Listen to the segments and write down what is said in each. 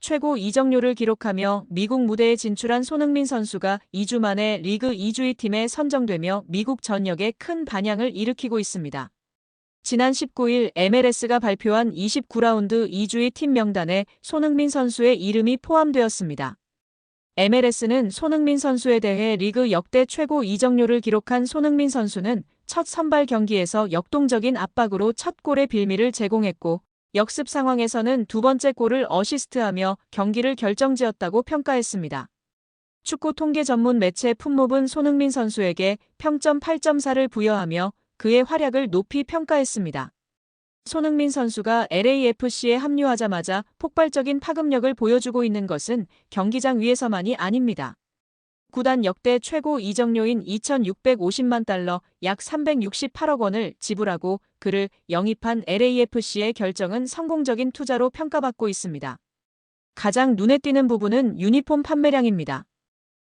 최고 이적료를 기록하며 미국 무대에 진출한 손흥민 선수가 2주 만에 리그 2주위 팀에 선정되며 미국 전역에 큰 반향을 일으키고 있습니다. 지난 19일 MLS가 발표한 29라운드 2주위 팀 명단에 손흥민 선수의 이름이 포함되었습니다. MLS는 손흥민 선수에 대해 리그 역대 최고 이적료를 기록한 손흥민 선수는 첫 선발 경기에서 역동적인 압박으로 첫 골의 빌미를 제공했고 역습 상황에서는 두 번째 골을 어시스트하며 경기를 결정지었다고 평가했습니다. 축구 통계 전문 매체 풋몹은 손흥민 선수에게 평점 8.4를 부여하며 그의 활약을 높이 평가했습니다. 손흥민 선수가 LAFC에 합류하자마자 폭발적인 파급력을 보여주고 있는 것은 경기장 위에서만이 아닙니다. 구단 역대 최고 이적료인 2,650만 달러 약 368억 원을 지불하고 그를 영입한 LAFC의 결정은 성공적인 투자로 평가받고 있습니다. 가장 눈에 띄는 부분은 유니폼 판매량입니다.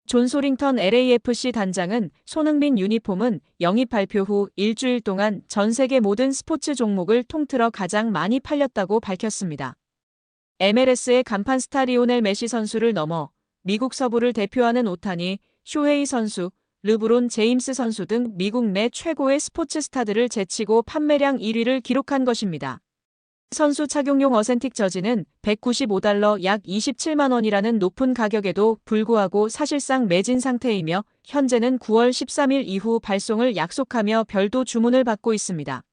존 소링턴 LAFC 단장은 손흥민 유니폼은 영입 발표 후 일주일 동안 전 세계 모든 스포츠 종목을 통틀어 가장 많이 팔렸다고 밝혔습니다. MLS의 간판 스타 리오넬 메시 선수를 넘어 미국 서부를 대표하는 오타니, 쇼헤이 선수, 르브론 제임스 선수 등 미국 내 최고의 스포츠 스타들을 제치고 판매량 1위를 기록한 것입니다. 선수 착용용 어센틱 저지는 195달러 약 27만 원이라는 높은 가격에도 불구하고 사실상 매진 상태이며 현재는 9월 13일 이후 발송을 약속하며 별도 주문을 받고 있습니다.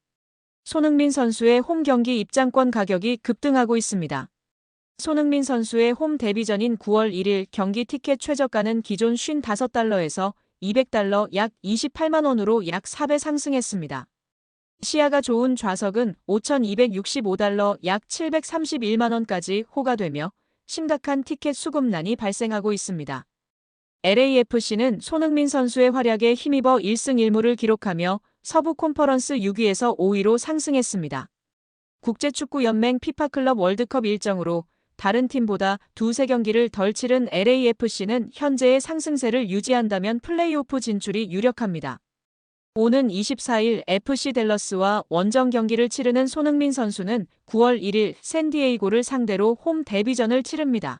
손흥민 선수의 홈 경기 입장권 가격이 급등하고 있습니다. 손흥민 선수의 홈 데뷔전인 9월 1일 경기 티켓 최저가는 기존 55달러에서 200달러 약 28만 원으로 약 4배 상승했습니다. 시야가 좋은 좌석은 5,265달러 약 731만 원까지 호가되며 심각한 티켓 수급난이 발생하고 있습니다. LAFC는 손흥민 선수의 활약에 힘입어 1승 1무를 기록하며 서부 컨퍼런스 6위에서 5위로 상승했습니다. 국제축구연맹 피파 클럽 월드컵 일정으로 다른 팀보다 두세 경기를 덜 치른 LAFC는 현재의 상승세를 유지한다면 플레이오프 진출이 유력합니다. 오는 24일 FC 댈러스와 원정 경기를 치르는 손흥민 선수는 9월 1일 샌디에이고를 상대로 홈 데뷔전을 치릅니다.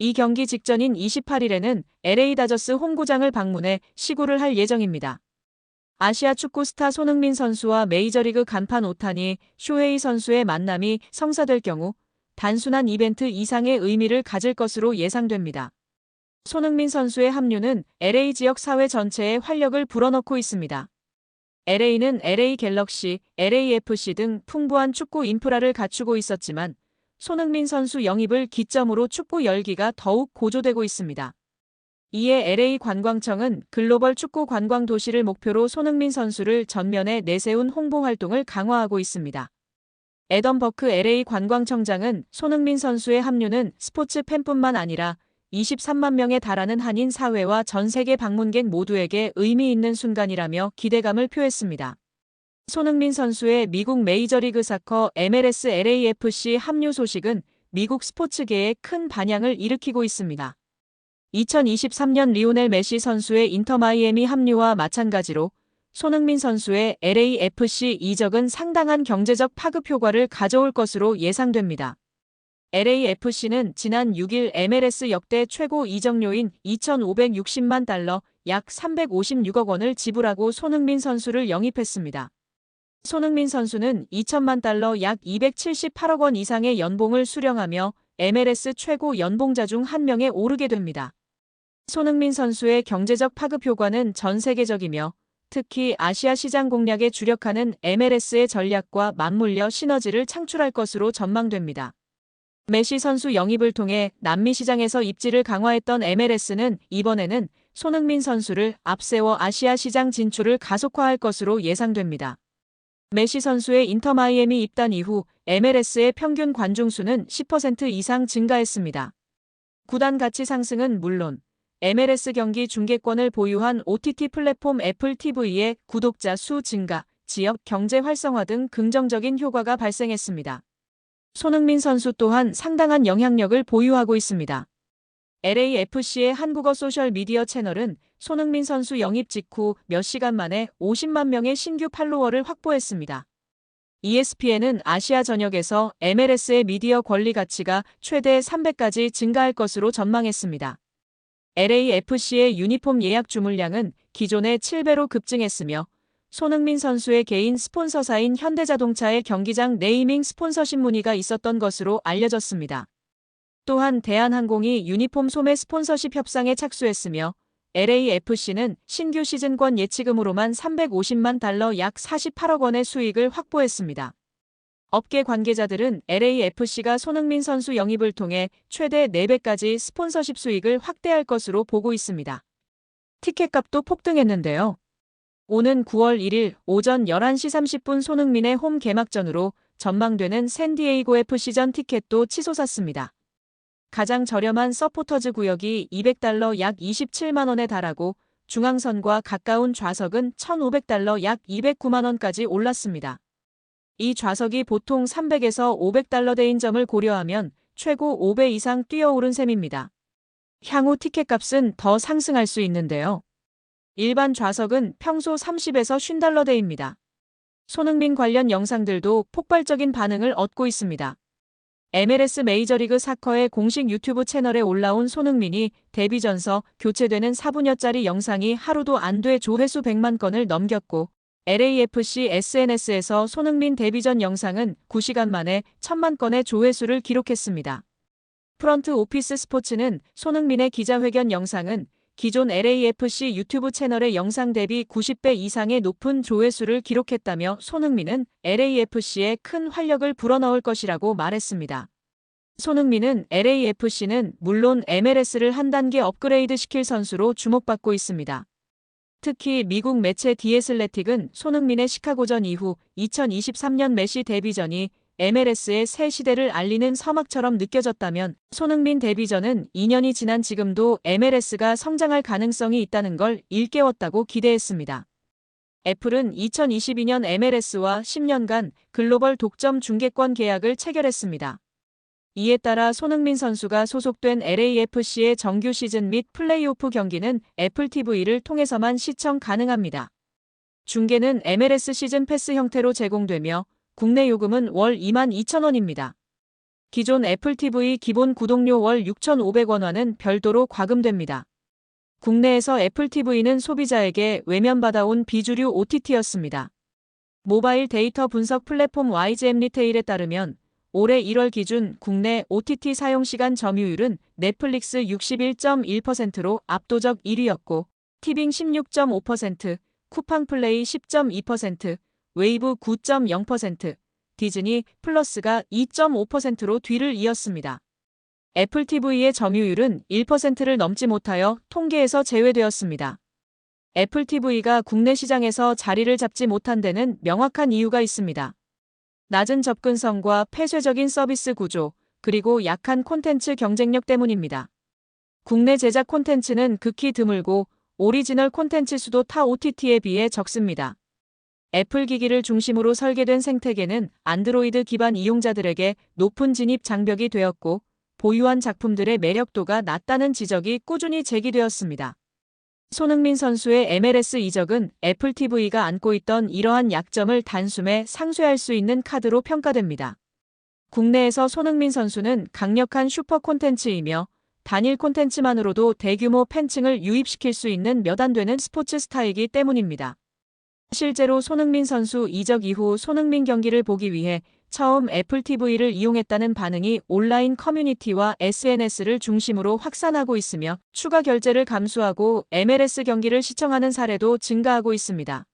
이 경기 직전인 28일에는 LA 다저스 홈구장을 방문해 시구를 할 예정입니다. 아시아 축구 스타 손흥민 선수와 메이저리그 간판 오타니, 쇼헤이 선수의 만남이 성사될 경우 단순한 이벤트 이상의 의미를 가질 것으로 예상됩니다. 손흥민 선수의 합류는 LA 지역 사회 전체에 활력을 불어넣고 있습니다. LA는 LA 갤럭시, LAFC 등 풍부한 축구 인프라를 갖추고 있었지만 손흥민 선수 영입을 기점으로 축구 열기가 더욱 고조되고 있습니다. 이에 LA 관광청은 글로벌 축구 관광 도시를 목표로 손흥민 선수를 전면에 내세운 홍보 활동을 강화하고 있습니다. 애덤 버크 LA 관광청장은 손흥민 선수의 합류는 스포츠 팬뿐만 아니라 23만 명에 달하는 한인 사회와 전 세계 방문객 모두에게 의미 있는 순간이라며 기대감을 표했습니다. 손흥민 선수의 미국 메이저리그 사커 MLS LAFC 합류 소식은 미국 스포츠계에 큰 반향을 일으키고 있습니다. 2023년 리오넬 메시 선수의 인터 마이애미 합류와 마찬가지로 손흥민 선수의 LAFC 이적은 상당한 경제적 파급 효과를 가져올 것으로 예상됩니다. LAFC는 지난 6일 MLS 역대 최고 이적료인 2,560만 달러 약 356억 원을 지불하고 손흥민 선수를 영입했습니다. 손흥민 선수는 2천만 달러 약 278억 원 이상의 연봉을 수령하며 MLS 최고 연봉자 중 한 명에 오르게 됩니다. 손흥민 선수의 경제적 파급 효과는 전 세계적이며 특히 아시아 시장 공략에 주력하는 MLS의 전략과 맞물려 시너지를 창출할 것으로 전망됩니다. 메시 선수 영입을 통해 남미 시장에서 입지를 강화했던 MLS는 이번에는 손흥민 선수를 앞세워 아시아 시장 진출을 가속화할 것으로 예상됩니다. 메시 선수의 인터 마이애미 입단 이후 MLS의 평균 관중 수는 10% 이상 증가했습니다. 구단 가치 상승은 물론 MLS 경기 중계권을 보유한 OTT 플랫폼 애플 TV의 구독자 수 증가, 지역 경제 활성화 등 긍정적인 효과가 발생했습니다. 손흥민 선수 또한 상당한 영향력을 보유하고 있습니다. LAFC의 한국어 소셜미디어 채널은 손흥민 선수 영입 직후 몇 시간 만에 50만 명의 신규 팔로워를 확보했습니다. ESPN은 아시아 전역에서 MLS의 미디어 권리 가치가 최대 300까지 증가할 것으로 전망했습니다. LAFC의 유니폼 예약 주문량은 기존의 7배로 급증했으며 손흥민 선수의 개인 스폰서사인 현대자동차의 경기장 네이밍 스폰서십 문의가 있었던 것으로 알려졌습니다. 또한 대한항공이 유니폼 소매 스폰서십 협상에 착수했으며 LAFC는 신규 시즌권 예치금으로만 350만 달러 약 48억 원의 수익을 확보했습니다. 업계 관계자들은 LAFC가 손흥민 선수 영입을 통해 최대 4배까지 스폰서십 수익을 확대할 것으로 보고 있습니다. 티켓값도 폭등했는데요. 오는 9월 1일 오전 11시 30분 손흥민의 홈 개막전으로 전망되는 샌디에이고 FC전 티켓도 치솟았습니다. 가장 저렴한 서포터즈 구역이 $200 약 27만 원에 달하고 중앙선과 가까운 좌석은 $1,500 약 209만 원까지 올랐습니다. 이 좌석이 보통 $300에서 $500대인 점을 고려하면 최고 5배 이상 뛰어오른 셈입니다. 향후 티켓값은 더 상승할 수 있는데요. 일반 좌석은 평소 30에서 $50대입니다. 손흥민 관련 영상들도 폭발적인 반응을 얻고 있습니다. MLS 메이저리그 사커의 공식 유튜브 채널에 올라온 손흥민이 데뷔 전서 교체되는 4분여짜리 영상이 하루도 안 돼 조회수 100만 건을 넘겼고 LAFC SNS에서 손흥민 데뷔 전 영상은 9시간 만에 1000만 건의 조회수를 기록했습니다. 프런트 오피스 스포츠는 손흥민의 기자회견 영상은 기존 LAFC 유튜브 채널의 영상 대비 90배 이상의 높은 조회수를 기록했다며 손흥민은 LAFC에 큰 활력을 불어넣을 것이라고 말했습니다. 손흥민은 LAFC는 물론 MLS를 한 단계 업그레이드 시킬 선수로 주목받고 있습니다. 특히 미국 매체 디 애슬레틱은 손흥민의 시카고전 이후 2023년 메시 데뷔전이 MLS의 새 시대를 알리는 서막처럼 느껴졌다면 손흥민 데뷔전은 2년이 지난 지금도 MLS가 성장할 가능성이 있다는 걸 일깨웠다고 기대했습니다. 애플은 2022년 MLS와 10년간 글로벌 독점 중계권 계약을 체결했습니다. 이에 따라 손흥민 선수가 소속된 LAFC의 정규 시즌 및 플레이오프 경기는 애플 TV를 통해서만 시청 가능합니다. 중계는 MLS 시즌 패스 형태로 제공되며 국내 요금은 월 22,000원입니다. 기존 애플 TV 기본 구독료 월 6,500원화는 별도로 과금됩니다. 국내에서 애플 TV는 소비자에게 외면받아온 비주류 OTT였습니다. 모바일 데이터 분석 플랫폼 YGM 리테일에 따르면 올해 1월 기준 국내 OTT 사용시간 점유율은 넷플릭스 61.1%로 압도적 1위였고 티빙 16.5%, 쿠팡플레이 10.2%, 웨이브 9.0%, 디즈니 플러스가 2.5%로 뒤를 이었습니다. 애플 TV의 점유율은 1%를 넘지 못하여 통계에서 제외되었습니다. 애플 TV가 국내 시장에서 자리를 잡지 못한 데는 명확한 이유가 있습니다. 낮은 접근성과 폐쇄적인 서비스 구조, 그리고 약한 콘텐츠 경쟁력 때문입니다. 국내 제작 콘텐츠는 극히 드물고 오리지널 콘텐츠 수도 타 OTT에 비해 적습니다. 애플 기기를 중심으로 설계된 생태계는 안드로이드 기반 이용자들에게 높은 진입 장벽이 되었고 보유한 작품들의 매력도가 낮다는 지적이 꾸준히 제기되었습니다. 손흥민 선수의 MLS 이적은 애플 TV가 안고 있던 이러한 약점을 단숨에 상쇄할 수 있는 카드로 평가됩니다. 국내에서 손흥민 선수는 강력한 슈퍼 콘텐츠이며 단일 콘텐츠만으로도 대규모 팬층을 유입시킬 수 있는 몇 안 되는 스포츠 스타이기 때문입니다. 실제로 손흥민 선수 이적 이후 손흥민 경기를 보기 위해 처음 애플 TV를 이용했다는 반응이 온라인 커뮤니티와 SNS를 중심으로 확산하고 있으며 추가 결제를 감수하고 MLS 경기를 시청하는 사례도 증가하고 있습니다.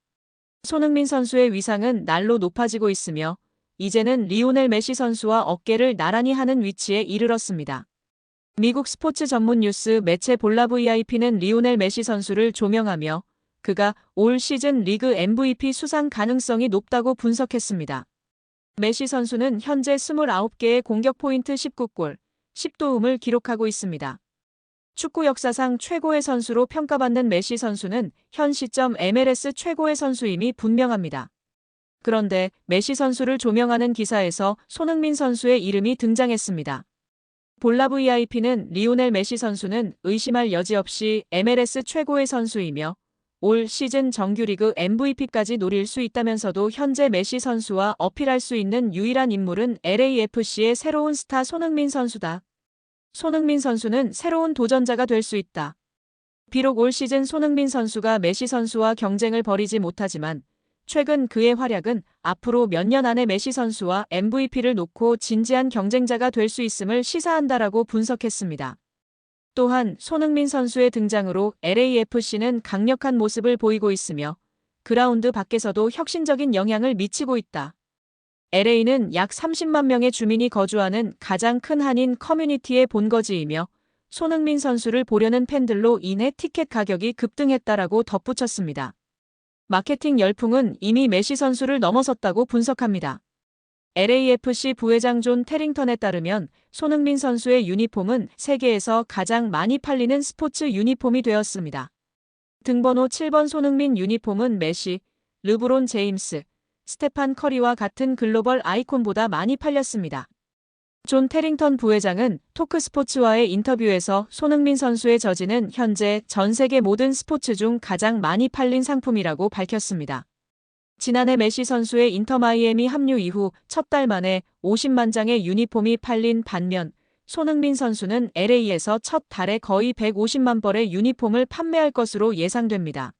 손흥민 선수의 위상은 날로 높아지고 있으며 이제는 리오넬 메시 선수와 어깨를 나란히 하는 위치에 이르렀습니다. 미국 스포츠 전문 뉴스 매체 볼라 VIP는 리오넬 메시 선수를 조명하며 그가 올 시즌 리그 MVP 수상 가능성이 높다고 분석했습니다. 메시 선수는 현재 29개의 공격 포인트 19골, 10도움을 기록하고 있습니다. 축구 역사상 최고의 선수로 평가받는 메시 선수는 현 시점 MLS 최고의 선수임이 분명합니다. 그런데 메시 선수를 조명하는 기사에서 손흥민 선수의 이름이 등장했습니다. 볼라 VIP는 리오넬 메시 선수는 의심할 여지 없이 MLS 최고의 선수이며 올 시즌 정규리그 MVP까지 노릴 수 있다면서도 현재 메시 선수와 어필할 수 있는 유일한 인물은 LAFC의 새로운 스타 손흥민 선수다. 손흥민 선수는 새로운 도전자가 될 수 있다. 비록 올 시즌 손흥민 선수가 메시 선수와 경쟁을 벌이지 못하지만 최근 그의 활약은 앞으로 몇 년 안에 메시 선수와 MVP를 놓고 진지한 경쟁자가 될 수 있음을 시사한다라고 분석했습니다. 또한 손흥민 선수의 등장으로 LAFC는 강력한 모습을 보이고 있으며 그라운드 밖에서도 혁신적인 영향을 미치고 있다. LA는 약 30만 명의 주민이 거주하는 가장 큰 한인 커뮤니티의 본거지이며 손흥민 선수를 보려는 팬들로 인해 티켓 가격이 급등했다라고 덧붙였습니다. 마케팅 열풍은 이미 메시 선수를 넘어섰다고 분석합니다. LAFC 부회장 존 테링턴에 따르면 손흥민 선수의 유니폼은 세계에서 가장 많이 팔리는 스포츠 유니폼이 되었습니다. 등번호 7번 손흥민 유니폼은 메시, 르브론 제임스, 스테판 커리와 같은 글로벌 아이콘보다 많이 팔렸습니다. 존 테링턴 부회장은 토크스포츠와의 인터뷰에서 손흥민 선수의 저지는 현재 전 세계 모든 스포츠 중 가장 많이 팔린 상품이라고 밝혔습니다. 지난해 메시 선수의 인터 마이애미 합류 이후 첫 달 만에 50만 장의 유니폼이 팔린 반면 손흥민 선수는 LA에서 첫 달에 거의 150만 벌의 유니폼을 판매할 것으로 예상됩니다.